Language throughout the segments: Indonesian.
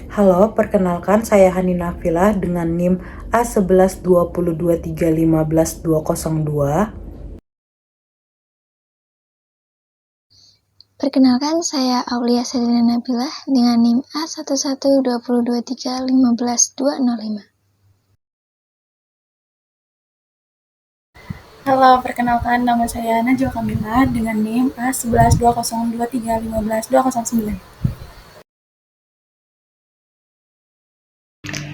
Halo, perkenalkan saya Hani Nafilah dengan NIM A112023151202. Perkenalkan, saya Aulia Sadina Nabilah dengan NIM A112023151205. Halo, perkenalkan nama saya Najwa Kamila dengan NIM A112023151209.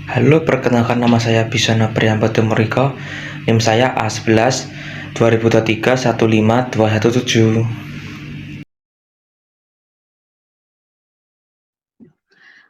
Halo, perkenalkan nama saya Bisana Priambodo Muriko. NIM saya A11 2023 15217.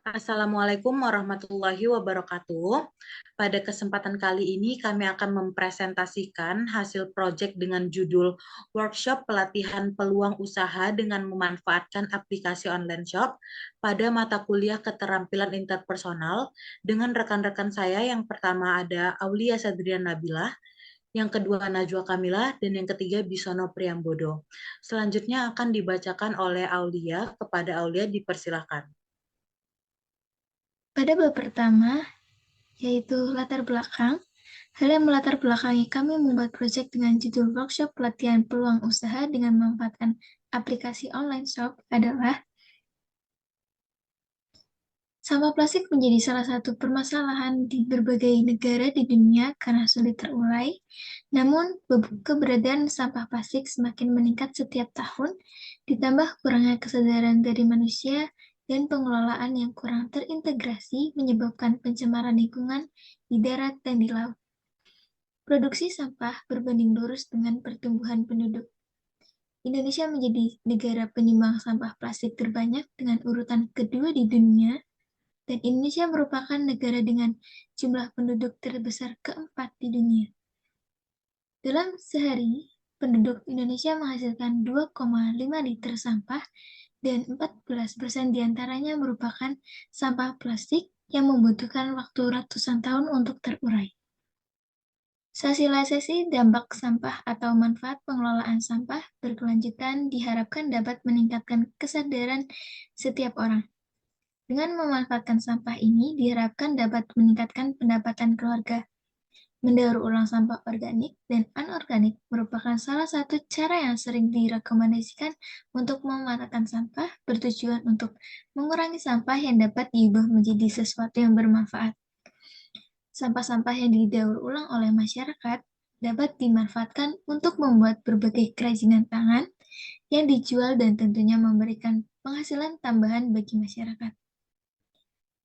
Assalamualaikum warahmatullahi wabarakatuh. Pada kesempatan kali ini kami akan mempresentasikan hasil proyek dengan judul Workshop Pelatihan Peluang Usaha dengan Memanfaatkan Aplikasi Online Shop pada mata kuliah Keterampilan Interpersonal dengan rekan-rekan saya. Yang pertama ada Aulia Sadrian Nabilah, yang kedua Najwa Kamila, dan yang ketiga Bisono Priambodo. Selanjutnya akan dibacakan oleh Aulia. Kepada Aulia dipersilakan. Pada bab pertama, yaitu latar belakang, hal yang melatar belakangi kami membuat proyek dengan judul Workshop Pelatihan Peluang Usaha dengan Memanfaatkan Aplikasi Online Shop adalah sampah plastik menjadi salah satu permasalahan di berbagai negara di dunia karena sulit terurai. Namun, keberadaan sampah plastik semakin meningkat setiap tahun, ditambah kurangnya kesadaran dari manusia dan pengelolaan yang kurang terintegrasi menyebabkan pencemaran lingkungan di darat dan di laut. Produksi sampah berbanding lurus dengan pertumbuhan penduduk. Indonesia menjadi negara penyumbang sampah plastik terbanyak dengan urutan kedua di dunia, dan Indonesia merupakan negara dengan jumlah penduduk terbesar keempat di dunia. Dalam sehari, penduduk Indonesia menghasilkan 2,5 liter sampah dan 14% diantaranya merupakan sampah plastik yang membutuhkan waktu ratusan tahun untuk terurai. Sosialisasi dampak sampah atau manfaat pengelolaan sampah berkelanjutan diharapkan dapat meningkatkan kesadaran setiap orang. Dengan memanfaatkan sampah ini diharapkan dapat meningkatkan pendapatan keluarga. Mendaur ulang sampah organik dan anorganik merupakan salah satu cara yang sering direkomendasikan untuk memanfaatkan sampah bertujuan untuk mengurangi sampah yang dapat diubah menjadi sesuatu yang bermanfaat. Sampah-sampah yang didaur ulang oleh masyarakat dapat dimanfaatkan untuk membuat berbagai kerajinan tangan yang dijual dan tentunya memberikan penghasilan tambahan bagi masyarakat.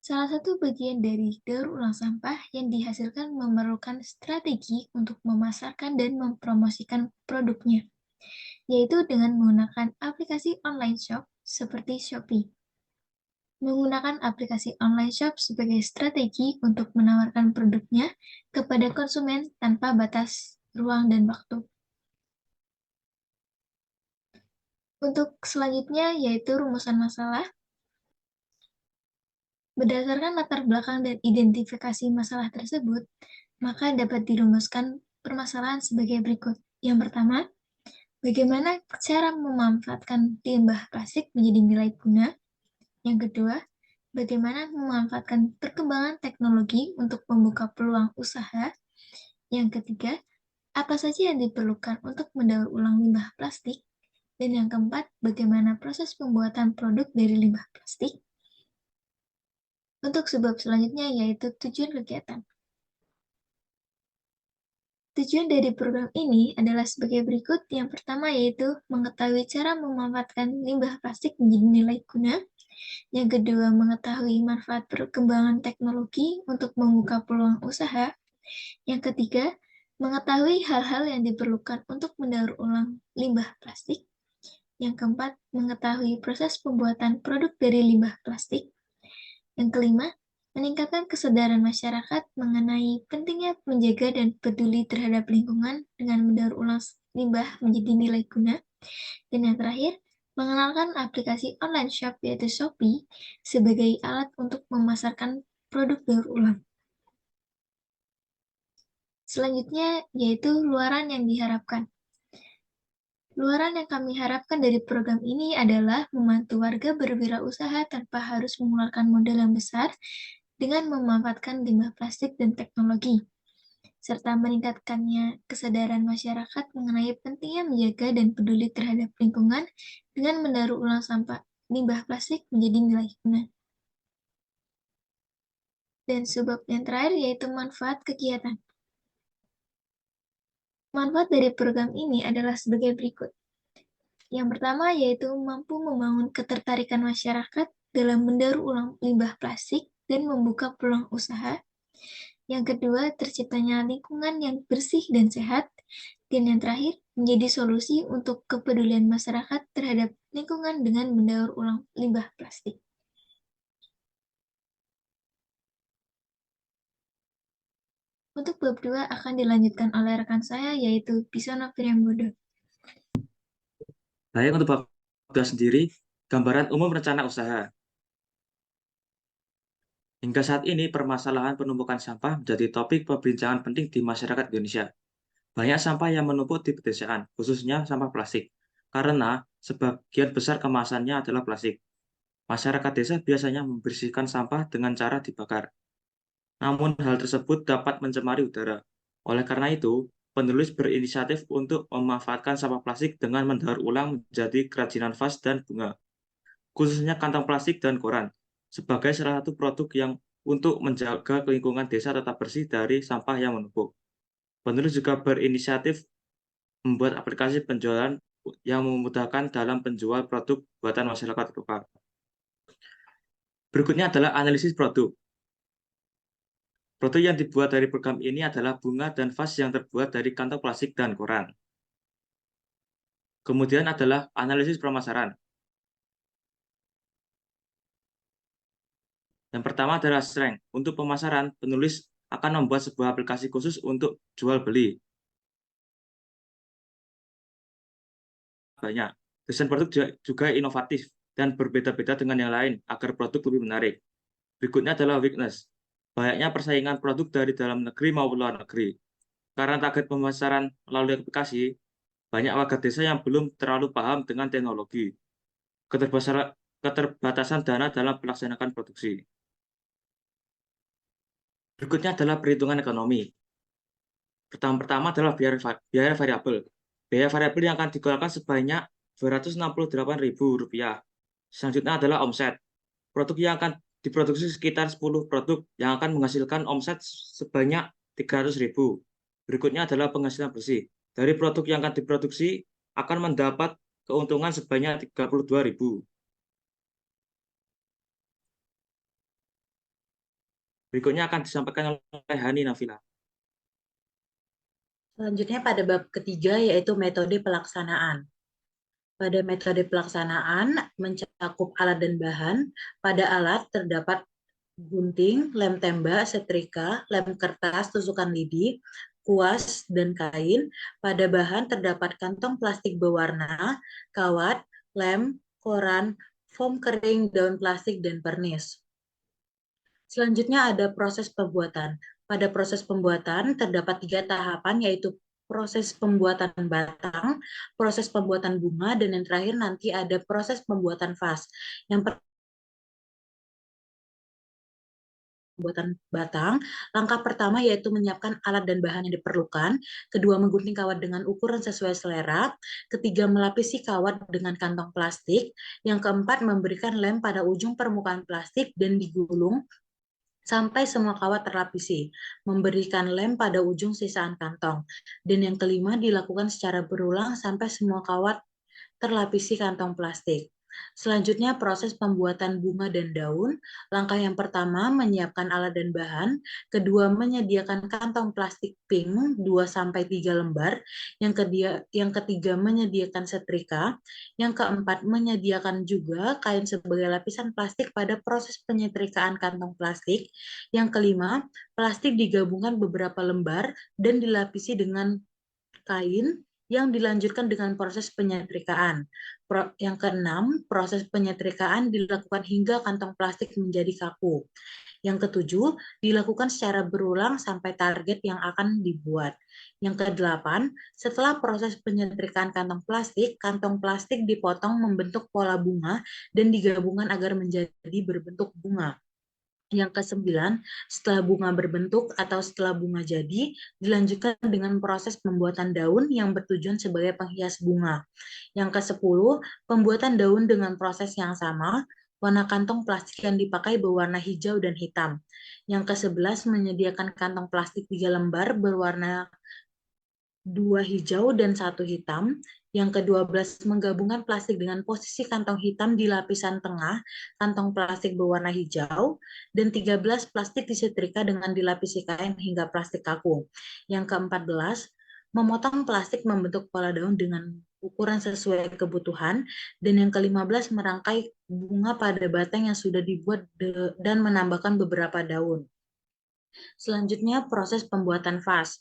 Salah satu bagian dari daur ulang sampah yang dihasilkan memerlukan strategi untuk memasarkan dan mempromosikan produknya, yaitu dengan menggunakan aplikasi online shop seperti Shopee. Menggunakan aplikasi online shop sebagai strategi untuk menawarkan produknya kepada konsumen tanpa batas ruang dan waktu. Untuk selanjutnya yaitu rumusan masalah. Berdasarkan latar belakang dan identifikasi masalah tersebut, maka dapat dirumuskan permasalahan sebagai berikut. Yang pertama, bagaimana cara memanfaatkan limbah plastik menjadi nilai guna? Yang kedua, bagaimana memanfaatkan perkembangan teknologi untuk membuka peluang usaha? Yang ketiga, apa saja yang diperlukan untuk mendaur ulang limbah plastik? Dan yang keempat, bagaimana proses pembuatan produk dari limbah plastik? Untuk sebab selanjutnya yaitu tujuan kegiatan. Tujuan dari program ini adalah sebagai berikut. Yang pertama yaitu mengetahui cara memanfaatkan limbah plastik menjadi nilai guna. Yang kedua, mengetahui manfaat perkembangan teknologi untuk membuka peluang usaha. Yang ketiga, mengetahui hal-hal yang diperlukan untuk mendaur ulang limbah plastik. Yang keempat, mengetahui proses pembuatan produk dari limbah plastik. Yang kelima, meningkatkan kesadaran masyarakat mengenai pentingnya menjaga dan peduli terhadap lingkungan dengan mendaur ulang limbah menjadi nilai guna. Dan yang terakhir, mengenalkan aplikasi online shop yaitu Shopee sebagai alat untuk memasarkan produk daur ulang. Selanjutnya yaitu luaran yang diharapkan. Luaran yang kami harapkan dari program ini adalah membantu warga berwirausaha tanpa harus mengeluarkan modal yang besar dengan memanfaatkan limbah plastik dan teknologi, serta meningkatkannya kesadaran masyarakat mengenai pentingnya menjaga dan peduli terhadap lingkungan dengan mendaur ulang sampah limbah plastik menjadi nilai guna. Dan subbab yang terakhir yaitu manfaat kegiatan. Manfaat dari program ini adalah sebagai berikut. Yang pertama yaitu mampu membangun ketertarikan masyarakat dalam mendaur ulang limbah plastik dan membuka peluang usaha. Yang kedua, terciptanya lingkungan yang bersih dan sehat. Dan yang terakhir, menjadi solusi untuk kepedulian masyarakat terhadap lingkungan dengan mendaur ulang limbah plastik. Untuk bab 2 akan dilanjutkan oleh rekan saya, yaitu Bisono Priambodo. Baik, untuk bab 2 sendiri, gambaran umum rencana usaha. Hingga saat ini, permasalahan penumpukan sampah menjadi topik perbincangan penting di masyarakat Indonesia. Banyak sampah yang menumpuk di pedesaan, khususnya sampah plastik, karena sebagian besar kemasannya adalah plastik. Masyarakat desa biasanya membersihkan sampah dengan cara dibakar. Namun hal tersebut dapat mencemari udara. Oleh karena itu, penulis berinisiatif untuk memanfaatkan sampah plastik dengan mendaur ulang menjadi kerajinan vas dan bunga, khususnya kantong plastik dan koran, sebagai salah satu produk yang untuk menjaga lingkungan desa tetap bersih dari sampah yang menumpuk. Penulis juga berinisiatif membuat aplikasi penjualan yang memudahkan dalam penjual produk buatan masyarakat lokal. Berikutnya adalah analisis produk. Produk yang dibuat dari program ini adalah bunga dan vas yang terbuat dari kantong plastik dan koran. Kemudian adalah analisis pemasaran. Yang pertama adalah strength. Untuk pemasaran, penulis akan membuat sebuah aplikasi khusus untuk jual beli. Banyak. Desain produk juga inovatif dan berbeda-beda dengan yang lain agar produk lebih menarik. Berikutnya adalah weakness. Banyaknya persaingan produk dari dalam negeri maupun luar negeri. Karena target pemasaran melalui aplikasi, banyak warga desa yang belum terlalu paham dengan teknologi. Keterbatasan dana dalam melaksanakan produksi. Berikutnya adalah perhitungan ekonomi. Pertama adalah biaya variabel. Biaya variabel yang akan dikeluarkan sebanyak Rp268.000. Selanjutnya adalah omset. Produk yang akan diproduksi sekitar 10 produk yang akan menghasilkan omset sebanyak 300.000. Berikutnya adalah penghasilan bersih. Dari produk yang akan diproduksi akan mendapat keuntungan sebanyak 32.000. Berikutnya akan disampaikan oleh Hani Nafila. Selanjutnya pada bab ketiga yaitu metode pelaksanaan. Pada metode pelaksanaan mencakup alat dan bahan. Pada alat terdapat gunting, lem tembak, setrika, lem kertas, tusukan lidi, kuas, dan kain. Pada bahan terdapat kantong plastik berwarna, kawat, lem, koran, foam kering, daun plastik, dan vernis. Selanjutnya ada proses pembuatan. Pada proses pembuatan terdapat 3 tahapan, yaitu proses pembuatan batang, proses pembuatan bunga, dan yang terakhir nanti ada proses pembuatan vas. Yang pembuatan batang, langkah pertama yaitu menyiapkan alat dan bahan yang diperlukan, kedua menggunting kawat dengan ukuran sesuai selera, ketiga melapisi kawat dengan kantong plastik, yang keempat memberikan lem pada ujung permukaan plastik dan digulung sampai semua kawat terlapisi, memberikan lem pada ujung sisaan kantong, dan yang kelima dilakukan secara berulang sampai semua kawat terlapisi kantong plastik. Selanjutnya proses pembuatan bunga dan daun. Langkah yang pertama menyiapkan alat dan bahan, kedua menyediakan kantong plastik pink 2-3 lembar, yang ketiga menyediakan setrika, yang keempat menyediakan juga kain sebagai lapisan plastik pada proses penyetrikaan kantong plastik, yang kelima plastik digabungkan beberapa lembar dan dilapisi dengan kain yang dilanjutkan dengan proses penyetrikaan. Yang keenam, proses penyetrikaan dilakukan hingga kantong plastik menjadi kaku. Yang ketujuh, dilakukan secara berulang sampai target yang akan dibuat. Yang kedelapan, setelah proses penyetrikaan kantong plastik dipotong membentuk pola bunga dan digabungkan agar menjadi berbentuk bunga. Yang kesembilan, setelah bunga berbentuk atau setelah bunga jadi, dilanjutkan dengan proses pembuatan daun yang bertujuan sebagai penghias bunga. Yang kesepuluh, pembuatan daun dengan proses yang sama, warna kantong plastik yang dipakai berwarna hijau dan hitam. Yang kesebelas, menyediakan kantong plastik 3 lembar berwarna 2 hijau dan 1 hitam. Yang ke-12, menggabungkan plastik dengan posisi kantong hitam di lapisan tengah, kantong plastik berwarna hijau, dan 13, plastik disetrika dengan dilapisi kain hingga plastik kaku. Yang ke-14, memotong plastik membentuk pola daun dengan ukuran sesuai kebutuhan, dan yang ke-15, merangkai bunga pada batang yang sudah dibuat dan menambahkan beberapa daun. Selanjutnya, proses pembuatan vas.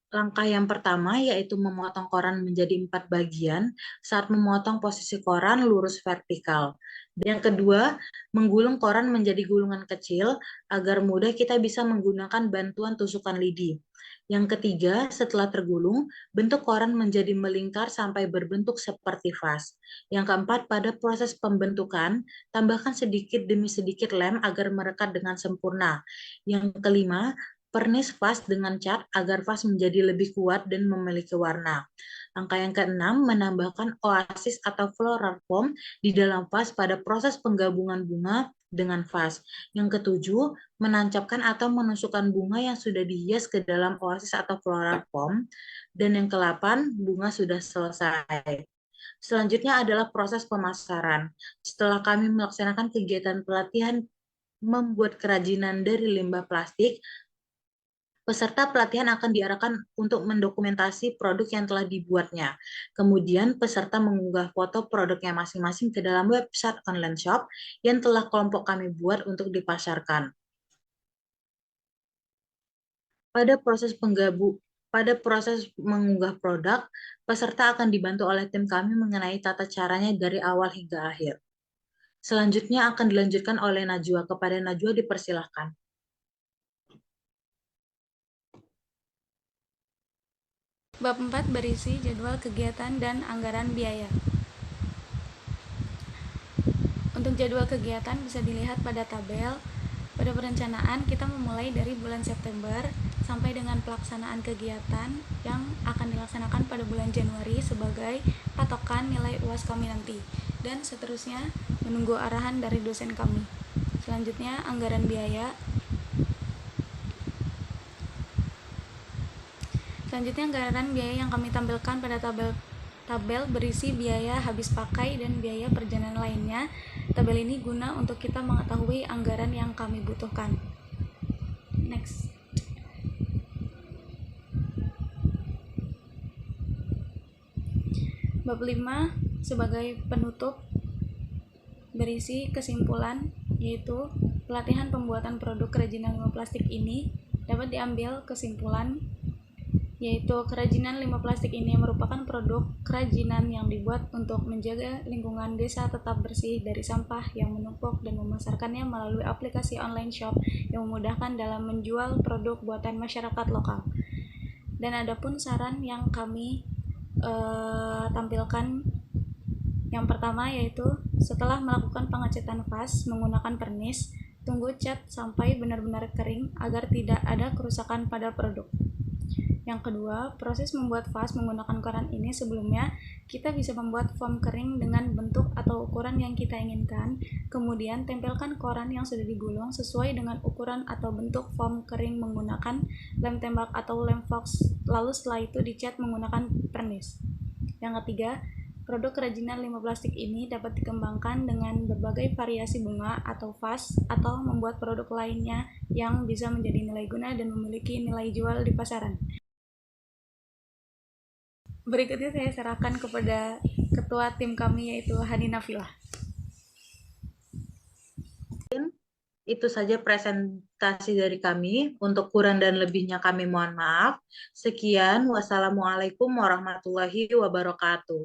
Langkah yang pertama yaitu memotong koran menjadi 4 bagian. Saat memotong posisi koran lurus vertikal. Dan yang kedua, menggulung koran menjadi gulungan kecil agar mudah kita bisa menggunakan bantuan tusukan lidi. Yang ketiga, setelah tergulung, bentuk koran menjadi melingkar sampai berbentuk seperti vas. Yang keempat, pada proses pembentukan, tambahkan sedikit demi sedikit lem agar merekat dengan sempurna. Yang kelima, pernis vas dengan cat agar vas menjadi lebih kuat dan memiliki warna. Langkah yang keenam, menambahkan oasis atau floral foam di dalam vas pada proses penggabungan bunga dengan vas. Yang ketujuh, menancapkan atau menusukkan bunga yang sudah dihias ke dalam oasis atau floral foam. Dan yang ke-8, bunga sudah selesai. Selanjutnya adalah proses pemasaran. Setelah kami melaksanakan kegiatan pelatihan membuat kerajinan dari limbah plastik, peserta pelatihan akan diarahkan untuk mendokumentasi produk yang telah dibuatnya. Kemudian peserta mengunggah foto produknya masing-masing ke dalam website online shop yang telah kelompok kami buat untuk dipasarkan. Pada proses mengunggah produk, peserta akan dibantu oleh tim kami mengenai tata caranya dari awal hingga akhir. Selanjutnya akan dilanjutkan oleh Najwa. Kepada Najwa dipersilahkan. Bab 4 berisi jadwal kegiatan dan anggaran biaya. Untuk jadwal kegiatan bisa dilihat pada tabel. Pada perencanaan, kita memulai dari bulan September sampai dengan pelaksanaan kegiatan yang akan dilaksanakan pada bulan Januari sebagai patokan nilai UAS kami nanti. Dan seterusnya menunggu arahan dari dosen kami. Selanjutnya, anggaran biaya. Selanjutnya, anggaran biaya yang kami tampilkan pada tabel berisi biaya habis pakai dan biaya perjalanan lainnya. Tabel ini guna untuk kita mengetahui anggaran yang kami butuhkan. Next. Bab 5 sebagai penutup berisi kesimpulan, yaitu pelatihan pembuatan produk kerajinan limbah plastik ini dapat diambil kesimpulan, yaitu kerajinan limbah plastik ini merupakan produk kerajinan yang dibuat untuk menjaga lingkungan desa tetap bersih dari sampah yang menumpuk dan memasarkannya melalui aplikasi online shop yang memudahkan dalam menjual produk buatan masyarakat lokal. Dan adapun saran yang kami tampilkan, yang pertama yaitu setelah melakukan pengecetan vas menggunakan pernis, tunggu cat sampai benar-benar kering agar tidak ada kerusakan pada produk. Yang kedua, proses membuat vas menggunakan koran ini sebelumnya kita bisa membuat foam kering dengan bentuk atau ukuran yang kita inginkan. Kemudian tempelkan koran yang sudah digulung sesuai dengan ukuran atau bentuk foam kering menggunakan lem tembak atau lem fox. Lalu setelah itu dicat menggunakan pernis. Yang ketiga, produk kerajinan limbah plastik ini dapat dikembangkan dengan berbagai variasi bunga atau vas atau membuat produk lainnya yang bisa menjadi nilai guna dan memiliki nilai jual di pasaran. Berikutnya saya serahkan kepada ketua tim kami yaitu Hani Nafilah. Itu saja presentasi dari kami. Untuk kurang dan lebihnya kami mohon maaf. Sekian, wassalamualaikum warahmatullahi wabarakatuh.